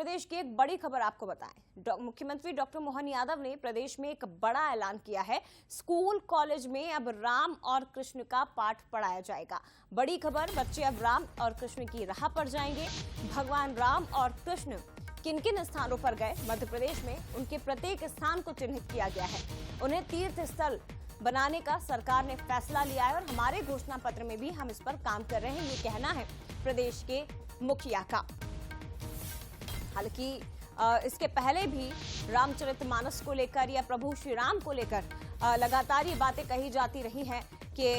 प्रदेश की एक बड़ी खबर आपको बताएं। मुख्यमंत्री डॉक्टर मोहन यादव ने प्रदेश में एक बड़ा ऐलान किया है। स्कूल कॉलेज में अब राम और कृष्ण का पाठ पढ़ाया जाएगा। बड़ी खबर, बच्चे अब राम और कृष्ण की राह पर जाएंगे। भगवान राम और कृष्ण किन किन स्थानों पर गए, मध्य प्रदेश में उनके प्रत्येक स्थान को चिन्हित किया गया है। उन्हें तीर्थ स्थल बनाने का सरकार ने फैसला लिया है और हमारे घोषणा पत्र में भी हम इस पर काम कर रहे हैं, ये कहना है प्रदेश के मुखिया का। हालांकि इसके पहले भी रामचरितमानस को लेकर या प्रभु श्री राम को लेकर लगातार ये बातें कही जाती रही हैं कि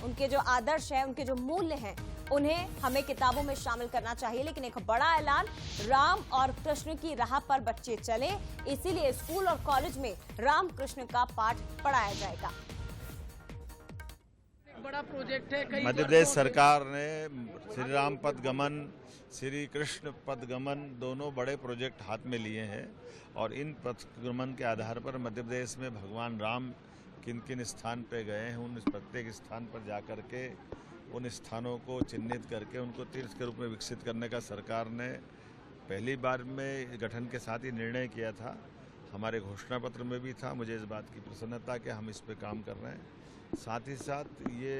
उनके जो आदर्श हैं, उनके जो मूल्य हैं, उन्हें हमें किताबों में शामिल करना चाहिए। लेकिन एक बड़ा ऐलान, राम और कृष्ण की राह पर बच्चे चले, इसीलिए स्कूल और कॉलेज में राम कृष्ण का पाठ पढ़ाया जाएगा। बड़ा प्रोजेक्ट है। मध्य प्रदेश सरकार ने श्री राम पद गमन, श्री कृष्ण पद गमन दोनों बड़े प्रोजेक्ट हाथ में लिए हैं और इन पद गमन के आधार पर मध्य प्रदेश में भगवान राम किन किन स्थान पे गए हैं, उन प्रत्येक स्थान पर जाकर के उन स्थानों को चिन्हित करके उनको तीर्थ के रूप में विकसित करने का सरकार ने पहली बार में गठन के साथ ही निर्णय किया था। हमारे घोषणा पत्र में भी था। मुझे इस बात की प्रसन्नता कि हम इस पे काम कर रहे हैं। साथ ही साथ ये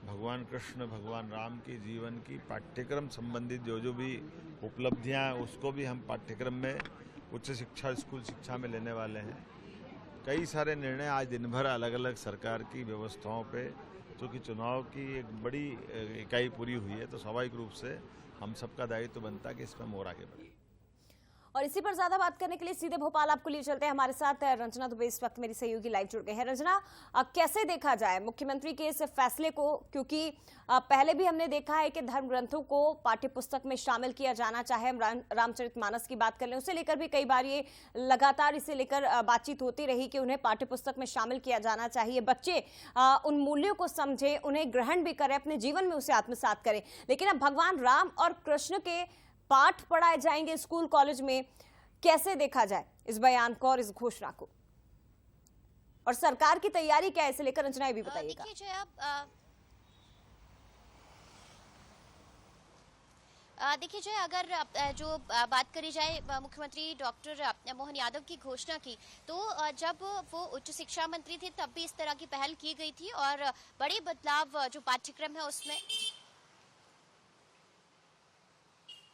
भगवान कृष्ण, भगवान राम की जीवन की पाठ्यक्रम संबंधित जो भी उपलब्धियां हैं, उसको भी हम पाठ्यक्रम में उच्च शिक्षा, स्कूल शिक्षा में लेने वाले हैं। कई सारे निर्णय आज दिन भर अलग अलग सरकार की व्यवस्थाओं पे, क्योंकि चुनाव की एक बड़ी इकाई पूरी हुई है, तो स्वाभाविक रूप से हम सबका दायित्व बनता है कि इसमें हम और आगे बढ़ें। और इसी पर ज्यादा बात करने के लिए सीधे भोपाल आपको लिए चलते हैं। हमारे साथ रंजना दुबे इस वक्त मेरी सहयोगी लाइव जुड़ गए हैं। रंजना, कैसे देखा जाए मुख्यमंत्री के इस फैसले को, क्योंकि पहले भी हमने देखा है कि धर्म ग्रंथों को पाठ्यपुस्तक में शामिल किया जाना, चाहे हम रामचरितमानस की बात कर लें, उसे लेकर भी कई बार ये लगातार इसे लेकर बातचीत होती रही कि उन्हें पाठ्यपुस्तक में शामिल किया जाना चाहिए। बच्चे उन मूल्यों को समझे, उन्हें ग्रहण भी करें, अपने जीवन में उसे आत्मसात करें। लेकिन अब भगवान राम और कृष्ण के पाठ पढ़ाए जाएंगे स्कूल कॉलेज में, कैसे देखा जाए इस बयान को और इस घोषणा को, और सरकार की तैयारी क्या है इसे लेकर रंजना ये भी बताइएगा। देखिए जय, अगर जो बात करी जाए मुख्यमंत्री डॉक्टर मोहन यादव की घोषणा की, तो जब वो उच्च शिक्षा मंत्री थे तब भी इस तरह की पहल की गई थी और बड़े बदलाव जो पाठ्यक्रम है उसमें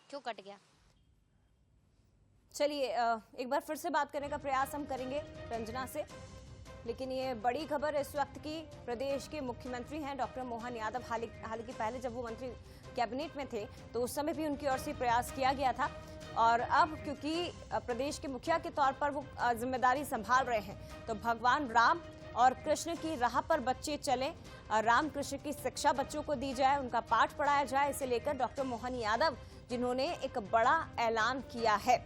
क्यों कट गया। चलिए एक बार फिर से बात करने का प्रयास हम करेंगे रंजना से, लेकिन ये बड़ी खबर इस वक्त की प्रदेश के मुख्यमंत्री हैं डॉक्टर मोहन यादव। हालांकि पहले जब वो मंत्री कैबिनेट में थे तो उस समय भी उनकी ओर से प्रयास किया गया था, और अब क्योंकि प्रदेश के मुखिया के तौर पर वो जिम्मेदारी संभाल रहे हैं, तो भगवान राम और कृष्ण की राह पर बच्चे चलें, राम कृष्ण की शिक्षा बच्चों को दी जाए, उनका पाठ पढ़ाया जाए, इसे लेकर डॉक्टर मोहन यादव जिन्होंने एक बड़ा ऐलान किया है।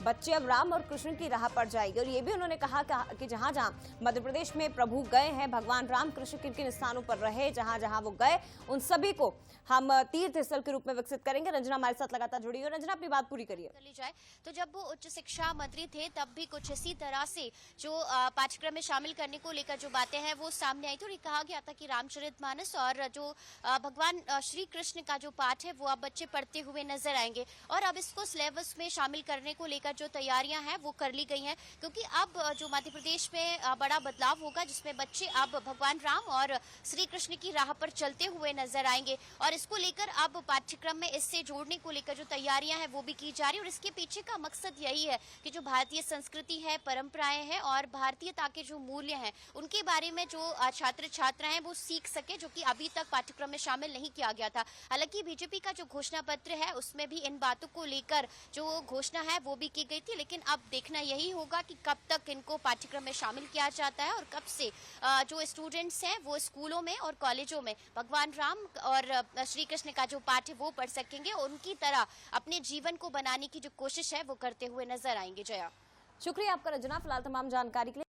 बच्चे अब राम और कृष्ण की राह पर जाएंगे। और ये भी उन्होंने कहा कि जहां जहां मध्य प्रदेश में प्रभु गए हैं, भगवान राम कृष्ण किन किन स्थानों पर रहे, जहां जहां वो गए, उन सभी को हम तीर्थ स्थल के रूप में विकसित करेंगे। रंजना हमारे साथ लगातार जुड़ी है। रंजना, अपनी बात पूरी करिए। चली जाए तो जब वो उच्च शिक्षा मंत्री थे तब भी कुछ इसी तरह से जो पाठ्यक्रम में शामिल करने को लेकर जो बातें हैं वो सामने आई थी, और ये कहा गया था कि रामचरितमानस और जो भगवान श्री कृष्ण का जो पाठ है वो अब बच्चे पढ़ते हुए नजर आएंगे। और अब इसको सिलेबस में शामिल करने को लेकर जो तैयारियां हैं वो कर ली गई हैं, क्योंकि अब जो मध्य प्रदेश में बड़ा बदलाव होगा जिसमें बच्चे अब भगवान राम और श्री कृष्ण की राह पर चलते हुए नजर आएंगे। और इसको लेकर अब पाठ्यक्रम में इससे जोड़ने को लेकर जो तैयारियां हैं वो भी की जा रही है। और इसके पीछे का मकसद यही है कि जो भारतीय संस्कृति है, परंपराएं हैं और भारतीयता के जो मूल्य हैं उनके बारे में जो छात्र छात्राएं वो सीख सके, जो कि अभी तक पाठ्यक्रम में शामिल नहीं किया गया था। हालांकि बीजेपी का जो घोषणा पत्र है उसमें भी इन बातों को लेकर जो घोषणा है वो भी की गई थी, लेकिन अब देखना यही होगा कि कब तक इनको पाठ्यक्रम में शामिल किया जाता है और कब से जो स्टूडेंट्स हैं वो स्कूलों में और कॉलेजों में भगवान राम और श्री कृष्ण का जो पाठ है वो पढ़ सकेंगे, उनकी तरह अपने जीवन को बनाने की जो कोशिश है वो करते हुए नजर आएंगे। जया, शुक्रिया आपका रंजना, फिलहाल तमाम जानकारी के लिए।